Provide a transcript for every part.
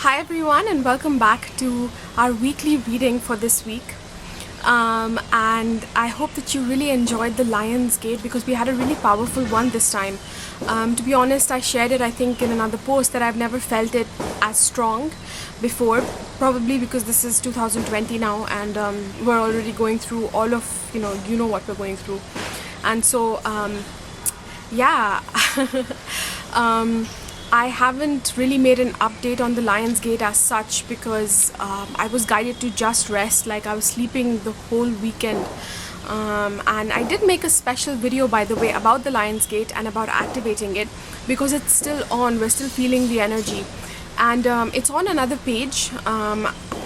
Hi everyone, and welcome back to our weekly reading for this week. And I hope that you really enjoyed the Lion's Gate because we had a really powerful one this time. To be honest, I shared it I think in another post that I've never felt it as strong before, probably because this is 2020 now, and we're already going through all of you know what we're going through. And so yeah. I haven't really made an update on the Lion's Gate as such because I was guided to just rest, like I was sleeping the whole weekend. And I did make a special video, by the way, about the Lion's Gate and about activating it because it's still on, we're still feeling the energy. And it's on another page,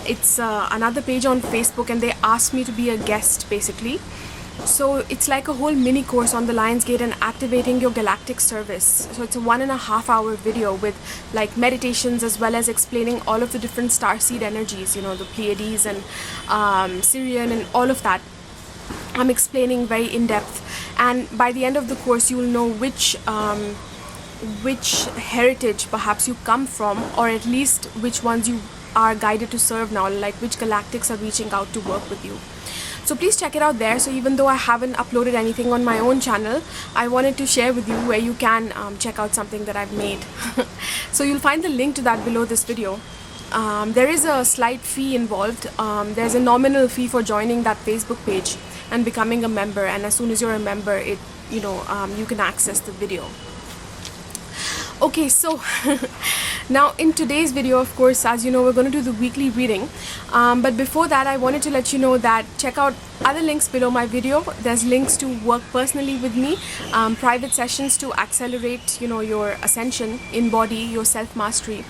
it's another page on Facebook, and they asked me to be a guest basically. So it's like a whole mini course on the Lion's Gate and activating your galactic service. So it's a 1.5 hour video with like meditations as well as explaining all of the different starseed energies, you know, the Pleiades and Sirian and all of that. I'm explaining very in depth, and by the end of the course you will know which heritage perhaps you come from, or at least which ones you are guided to serve now, like which galactics are reaching out to work with you. So please check it out there. So even though I haven't uploaded anything on my own channel, I wanted to share with you where you can check out something that I've made. So you'll find the link to that below this video. There is a slight fee involved. There's a nominal fee for joining that Facebook page and becoming a member, and as soon as you're a member, you can access the video. Okay, so now in today's video, of course, as you know, we're going to do the weekly reading, but before that I wanted to let you know that check out other links below my video. There's links to work personally with me, private sessions to accelerate your ascension, embody your self-mastery,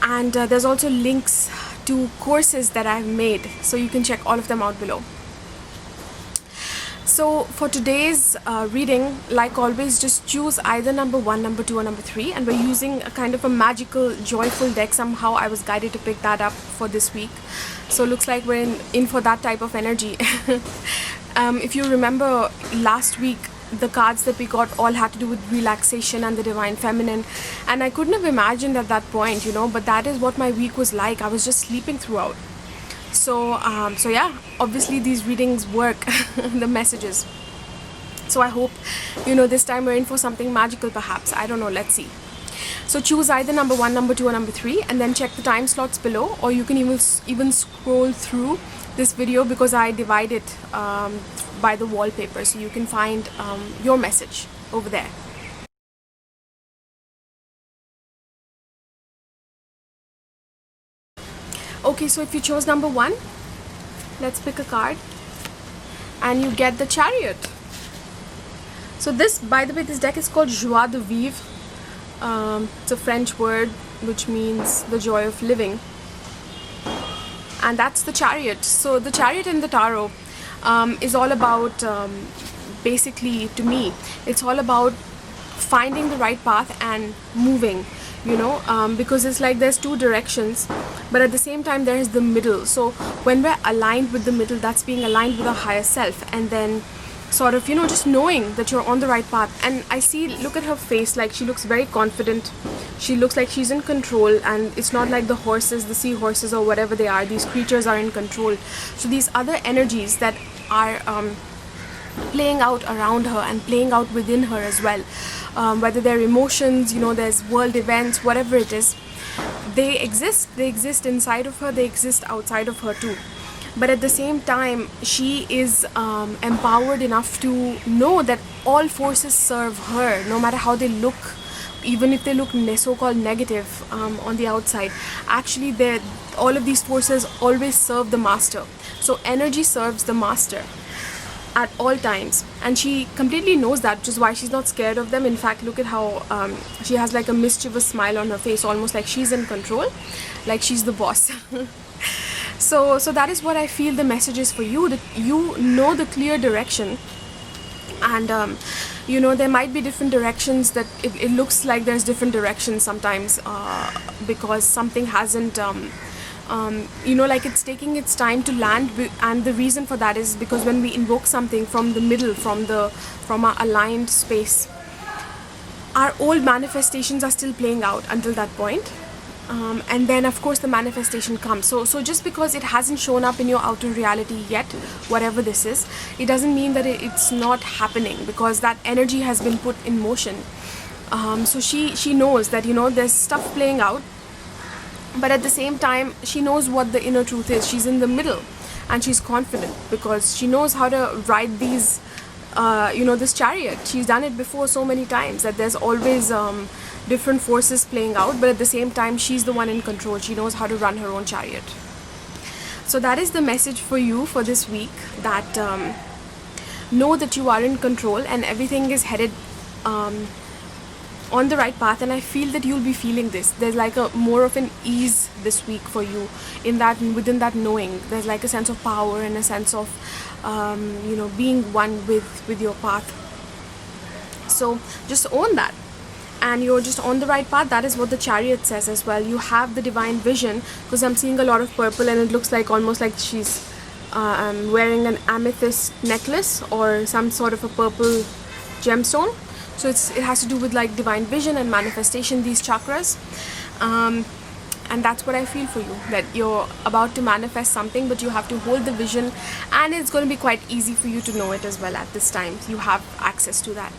and there's also links to courses that I've made, so you can check all of them out below. So for today's reading, like always, just choose either number 1, number 2 or number 3, and we're using a kind of a magical joyful deck. Somehow I was guided to pick that up for this week, so looks like we're in for that type of energy. If you remember last week, the cards that we got all had to do with relaxation and the divine feminine, and I couldn't have imagined at that point, but that is what my week was like. I was just sleeping throughout. So yeah, obviously these readings work, the messages. So I hope, this time we're in for something magical perhaps. I don't know, let's see. So choose either number 1, number 2 or number 3, and then check the time slots below, or you can even scroll through this video because I divide it by the wallpaper, so you can find your message over there. Okay, so if you chose number 1, let's pick a card, and you get the Chariot. So this, by the way, this deck is called Joie de Vivre. It's a French word which means the joy of living, and that's the Chariot. So the Chariot in the tarot is all about, basically to me, it's all about finding the right path and moving, because it's like there's two directions, but at the same time there is the middle. So when we're aligned with the middle, that's being aligned with our higher self, and then sort of just knowing that you're on the right path. And I see, look at her face, like she looks very confident, she looks like she's in control, and it's not like the horses, the seahorses or whatever they are, these creatures are in control. So these other energies that are playing out around her and playing out within her as well, whether they're emotions, there's world events, whatever it is, they exist inside of her, they exist outside of her too. But at the same time, she is empowered enough to know that all forces serve her, no matter how they look, even if they look so-called negative on the outside. Actually, all of these forces always serve the master. So energy serves the master at all times, and she completely knows that, which is why she's not scared of them. In fact, look at how she has like a mischievous smile on her face, almost like she's in control, like she's the boss. So that is what I feel the message is for you, that you know the clear direction, and there might be different directions, that it looks like there's different directions sometimes because something hasn't like it's taking its time to land, and the reason for that is because when we invoke something from the middle, from our aligned space, our old manifestations are still playing out until that point, and then of course the manifestation comes. So just because it hasn't shown up in your outer reality yet, whatever this is, it doesn't mean that it's not happening, because that energy has been put in motion. So she knows that, you know, there's stuff playing out, but at the same time she knows what the inner truth is. She's in the middle and she's confident because she knows how to ride these you know, this chariot. She's done it before so many times that there's always different forces playing out, but at the same time she's the one in control. She knows how to run her own chariot. So that is the message for you for this week, that know that you are in control and everything is headed on the right path. And I feel that you'll be feeling this. There's like a more of an ease this week for you in that, within that knowing. There's like a sense of power and a sense of you know, being one with your path. So just own that, and you're just on the right path. That is what the chariot says as well. You have the divine vision, because I'm seeing a lot of purple and it looks like almost like she's wearing an amethyst necklace or some sort of a purple gemstone. So it has to do with like divine vision and manifestation, these chakras. And that's what I feel for you, that you're about to manifest something, but you have to hold the vision, and it's going to be quite easy for you to know it as well at this time. You have access to that.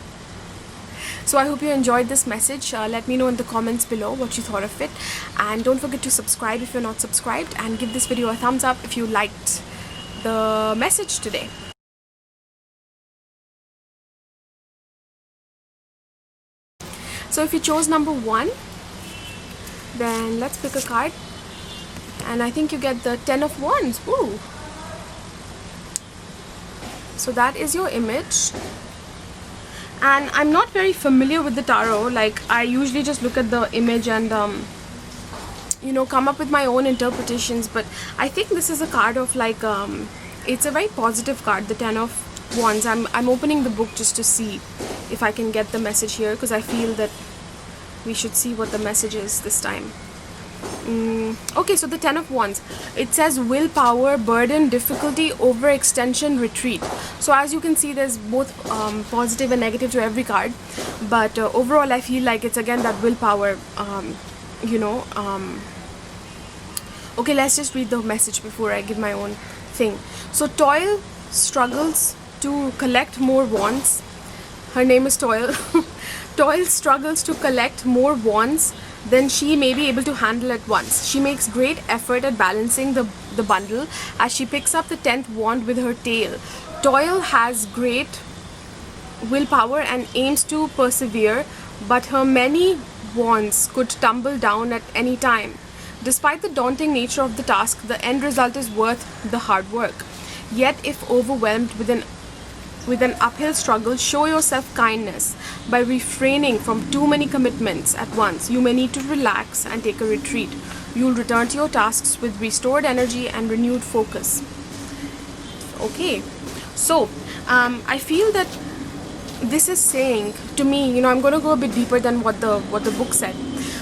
So I hope you enjoyed this message. Let me know in the comments below what you thought of it, and don't forget to subscribe if you're not subscribed, and give this video a thumbs up if you liked the message today. So if you chose number 1, then let's pick a card, and I think you get the 10 of Wands. Ooh. So that is your image, and I'm not very familiar with the tarot. Like, I usually just look at the image and you know, come up with my own interpretations, but I think this is a card of like it's a very positive card, the 10 of Wands. I'm opening the book just to see if I can get the message here, because I feel that we should see what the message is this time. Okay, so the 10 of Wands, it says willpower, burden, difficulty, overextension, retreat. So as you can see, there's both positive and negative to every card, but overall I feel like it's again that willpower. You know, okay, let's just read the message before I give my own thing. So Toil struggles to collect more wands. Her name is Toil. Toil struggles to collect more wands than she may be able to handle at once. She makes great effort at balancing the bundle as she picks up the 10th wand with her tail. Toil has great willpower and aims to persevere, but her many wands could tumble down at any time. Despite the daunting nature of the task, the end result is worth the hard work. Yet if overwhelmed with an uphill struggle, show yourself kindness by refraining from too many commitments at once. You may need to relax and take a retreat. You'll return to your tasks with restored energy and renewed focus. Okay, so I feel that this is saying to me, you know, I'm going to go a bit deeper than what the book said.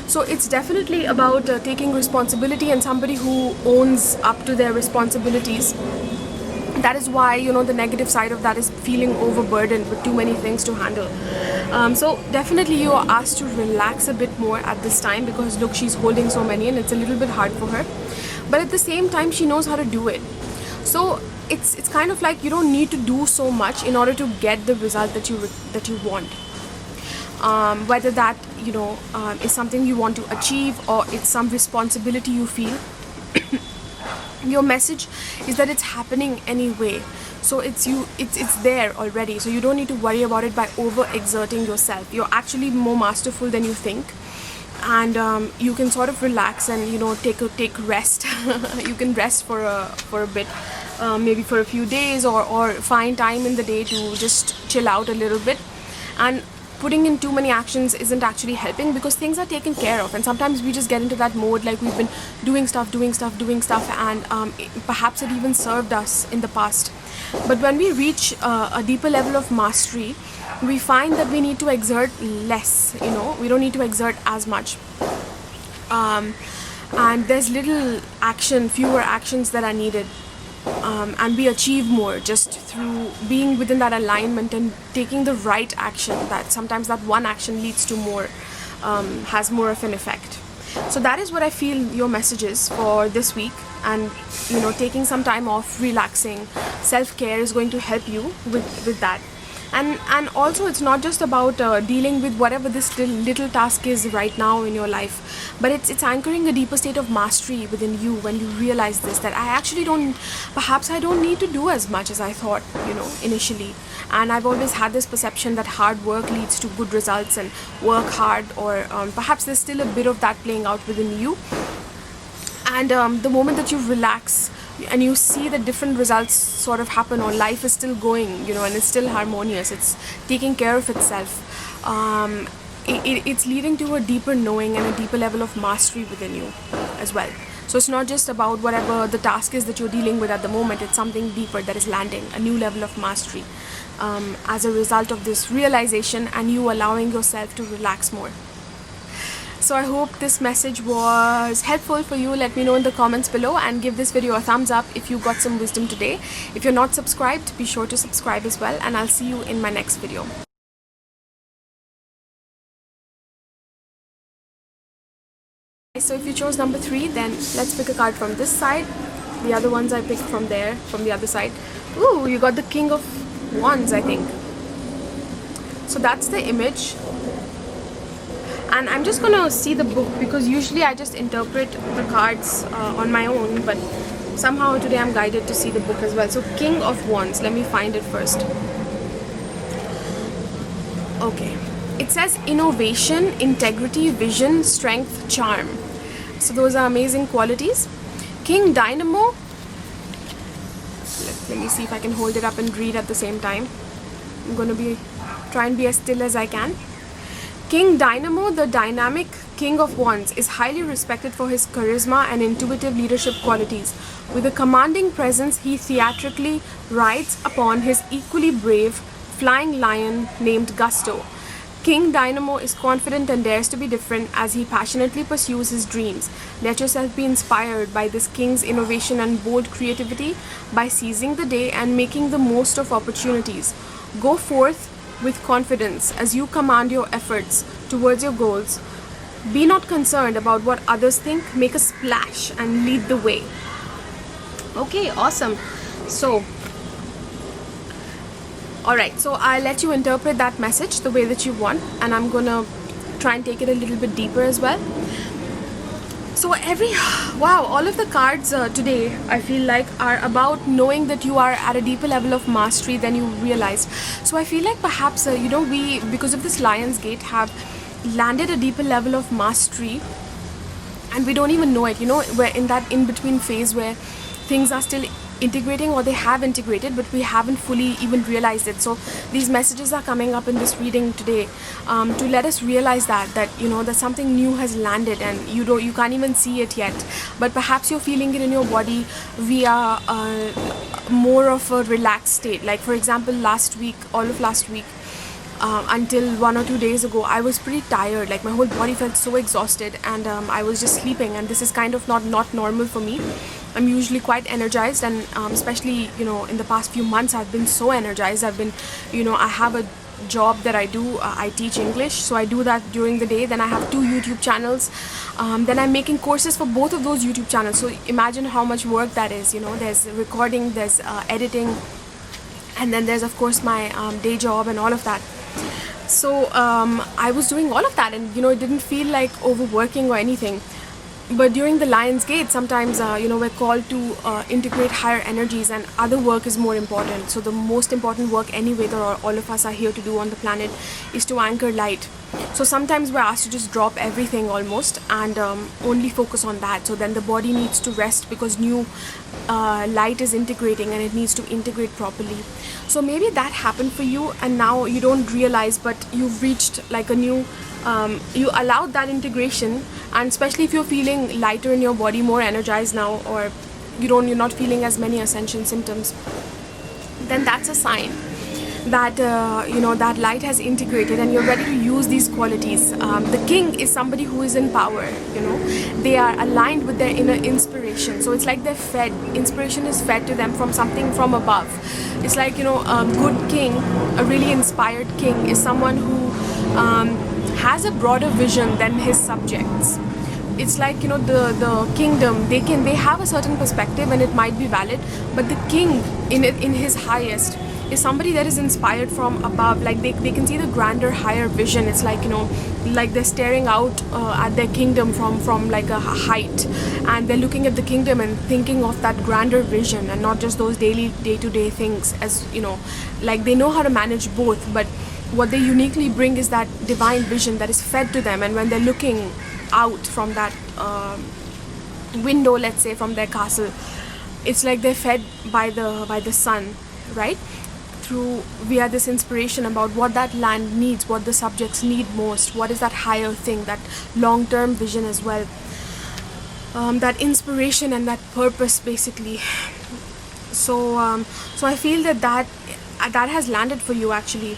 So it's definitely about taking responsibility, and somebody who owns up to their responsibilities. That is why, you know, the negative side of that is feeling overburdened with too many things to handle. So definitely you are asked to relax a bit more at this time, because look, she's holding so many and it's a little bit hard for her, but at the same time she knows how to do it. So it's kind of like you don't need to do so much in order to get the result that you want. Whether that, you know, is something you want to achieve, or it's some responsibility you feel. Your message is that it's happening anyway, so it's there already, so you don't need to worry about it by overexerting yourself. You're actually more masterful than you think, and you can sort of relax and, you know, take rest. You can rest for a bit, maybe for a few days, or find time in the day to just chill out a little bit. And putting in too many actions isn't actually helping, because things are taken care of, and sometimes we just get into that mode, like we've been doing stuff, and perhaps it even served us in the past. But when we reach a deeper level of mastery, we find that we need to exert less, you know, we don't need to exert as much, and there's fewer actions that are needed. And we achieve more just through being within that alignment and taking the right action. That sometimes that one action leads to more, has more of an effect. So that is what I feel your message is for this week. And taking some time off, relaxing, self-care is going to help you with that. And also, it's not just about dealing with whatever this little task is right now in your life, but it's anchoring a deeper state of mastery within you when you realize this, that perhaps I don't need to do as much as I thought, initially. And I've always had this perception that hard work leads to good results, and work hard, or perhaps there's still a bit of that playing out within you. And the moment that you relax and you see the different results sort of happen, or life is still going, and it's still harmonious, it's taking care of itself, it's leading to a deeper knowing and a deeper level of mastery within you as well. So it's not just about whatever the task is that you're dealing with at the moment, it's something deeper that is landing, a new level of mastery as a result of this realization and you allowing yourself to relax more. So I hope this message was helpful for you. Let me know in the comments below, and give this video a thumbs up if you got some wisdom today. If you're not subscribed, be sure to subscribe as well, and I'll see you in my next video. So if you chose number 3, then let's pick a card from this side. The other ones I picked from the other side. Ooh, you got the King of Wands, I think. So that's the image. And I'm just gonna see the book, because usually I just interpret the cards on my own, but somehow today I'm guided to see the book as well. So King of Wands, let me find it first. Okay, it says innovation, integrity, vision, strength, charm. So those are amazing qualities. King Dynamo, let me see if I can hold it up and read at the same time. I'm gonna try and be as still as I can. King Dynamo, the dynamic King of Wands, is highly respected for his charisma and intuitive leadership qualities. With a commanding presence, he theatrically rides upon his equally brave flying lion named Gusto. King Dynamo is confident and dares to be different as he passionately pursues his dreams. Let yourself be inspired by this king's innovation and bold creativity by seizing the day and making the most of opportunities. Go forth with confidence as you command your efforts towards your goals. Be not concerned about what others think. Make a splash and lead the way. Okay, awesome. So, alright, so I'll let you interpret that message the way that you want, and I'm gonna try and take it a little bit deeper as well. So wow, all of the cards today, I feel like, are about knowing that you are at a deeper level of mastery than you realized. So I feel like perhaps, we, because of this Lion's Gate, have landed a deeper level of mastery, and we don't even know it. We're in that in-between phase where things are still integrating, or they have integrated, but we haven't fully even realized it. So these messages are coming up in this reading today to let us realize that that something new has landed, and you can't even see it yet, but perhaps you're feeling it in your body via more of a relaxed state. Like, for example, all of last week, until 1 or 2 days ago, I was pretty tired. Like, my whole body felt so exhausted, and I was just sleeping, and this is kind of not normal for me. I'm usually quite energized, and especially in the past few months I've been so energized. I've been I have a job that I do. I teach English, so I do that during the day. Then I have 2 YouTube channels. Then I'm making courses for both of those YouTube channels. So imagine how much work that is. There's recording, there's editing, and then there's of course my day job and all of that. So I was doing all of that, and it didn't feel like overworking or anything. But during the Lion's Gate, sometimes we're called to integrate higher energies, and other work is more important. So the most important work anyway that all of us are here to do on the planet is to anchor light. So sometimes we're asked to just drop everything almost and only focus on that. So then the body needs to rest because new light is integrating, and it needs to integrate properly. So maybe that happened for you, and now you don't realize, but you've reached like a new you allowed that integration. And especially if you're feeling lighter in your body, more energized now, or you're not feeling as many Ascension symptoms, then that's a sign that that light has integrated and you're ready to use these qualities. The king is somebody who is in power. They are aligned with their inner inspiration. So it's like they're fed. Inspiration is fed to them from something from above. It's like a good king, a really inspired king, is someone who has a broader vision than his subjects. it's like, you know, the kingdom, they have a certain perspective and it might be valid, but the king in his highest is somebody that is inspired from above. Like they can see the grander, higher vision. It's like, you know, like they're staring out at their kingdom from like a height, and they're looking at the kingdom and thinking of that grander vision, and not just those day-to-day things, as you know. Like they know how to manage both, but what they uniquely bring is that divine vision that is fed to them. And when they're looking out from that window, let's say from their castle, it's like they're fed by the sun, right? Through via this inspiration about what that land needs, what the subjects need most, what is that higher thing, that long-term vision as well, that inspiration and that purpose basically. So I feel that has landed for you actually,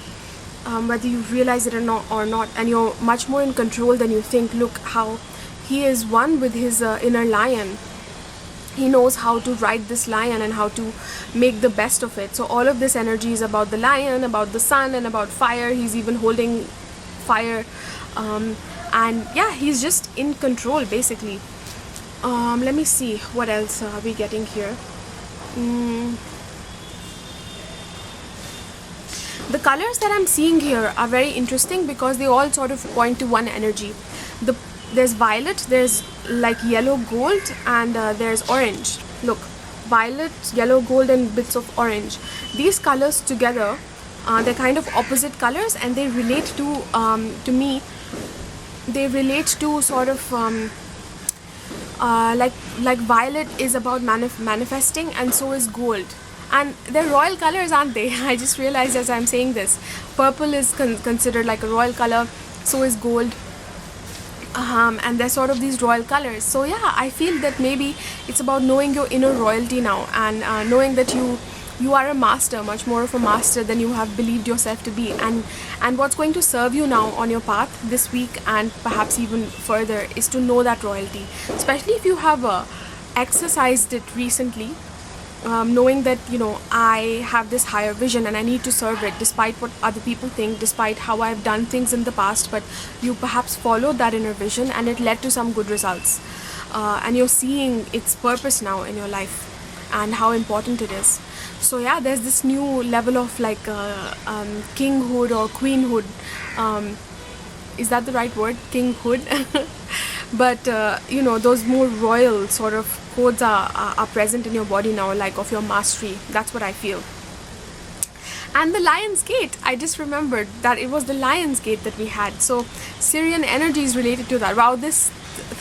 whether you realize it or not, and you're much more in control than you think. Look how he is one with his inner lion. He knows how to ride this lion and how to make the best of it. So all of this energy is about the lion, about the sun, and about fire. He's even holding fire, and yeah, he's just in control basically. Let me see what else are we getting here. The colors that I'm seeing here are very interesting because they all sort of point to one energy. There's violet, there's like yellow gold, and there's orange. Look, violet, yellow gold, and bits of orange. These colors together, they're kind of opposite colors, and they relate to me, they relate to sort of like violet is about manifesting, and so is gold. And they're royal colors, aren't they? I just realized as I'm saying this. Purple is considered like a royal color, so is gold. And they're sort of these royal colors. So yeah, I feel that maybe it's about knowing your inner royalty now, and knowing that you are a master, much more of a master than you have believed yourself to be. And what's going to serve you now on your path this week, and perhaps even further, is to know that royalty, especially if you have exercised it recently. Knowing that, you know, I have this higher vision and I need to serve it despite what other people think, despite how I've done things in the past, but you perhaps followed that inner vision and it led to some good results, and you're seeing its purpose now in your life and how important it is. So yeah, there's this new level of like kinghood or queenhood. Is that the right word? Kinghood? But you know, those more royal sort of codes are present in your body now, like of your mastery. That's what I feel. And the Lion's Gate, I just remembered that it was the Lion's Gate that we had. So Syrian energy is related to that. Wow, this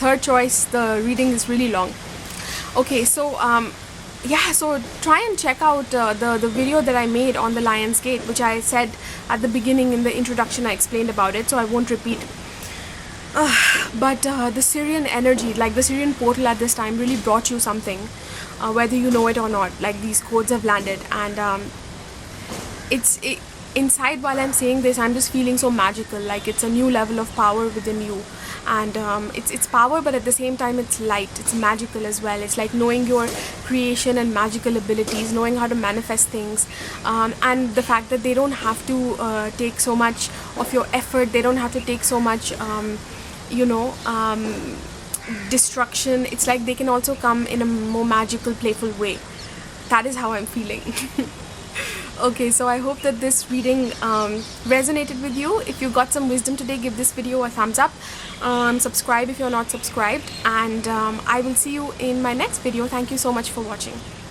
third choice, the reading is really long. Okay, so yeah, so try and check out the video that I made on the Lion's Gate, which I said at the beginning in the introduction. I explained about it, so I won't repeat. But the Syrian energy, like the Syrian portal at this time, really brought you something, whether you know it or not. Like these codes have landed, and inside while I'm saying this, I'm just feeling so magical. Like it's a new level of power within you, and it's power, but at the same time it's light. It's magical as well. It's like knowing your creation and magical abilities, knowing how to manifest things, and the fact that they don't have to take so much of your effort. They don't have to take so much you know, destruction. It's like they can also come in a more magical, playful way. That is how I'm feeling. Okay, so I hope that this reading resonated with you. If you got some wisdom today, give this video a thumbs up. Subscribe if you're not subscribed, and I will see you in my next video. Thank you so much for watching.